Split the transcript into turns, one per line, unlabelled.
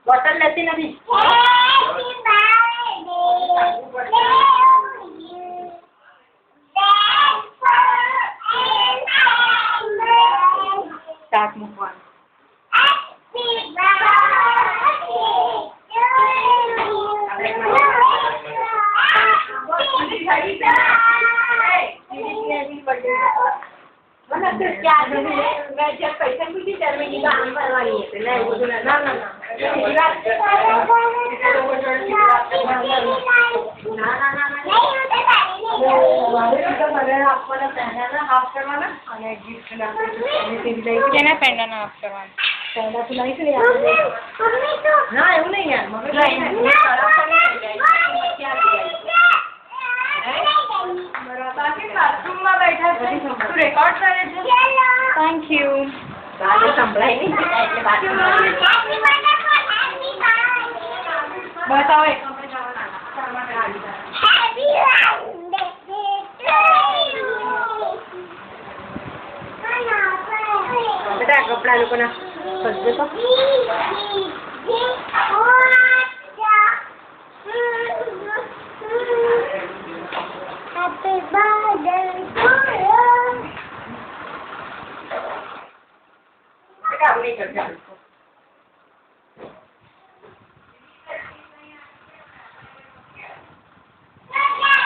Bottle લેતી નથી. Start મૂકવાનું.
કેના પેંડાના હાફ કરવાના?
ના એવું નહીં યાર, બાથરૂમમાં બેઠા છે, તું રેકોર્ડ કરે છે.
Thank you.
સંભળાય નહીં એટલે બાથરૂમમાં બસ આવે. બધા કપડા લોકોના ખસજો તો.
Happy birthday to you.
કામ નહીં કરતા.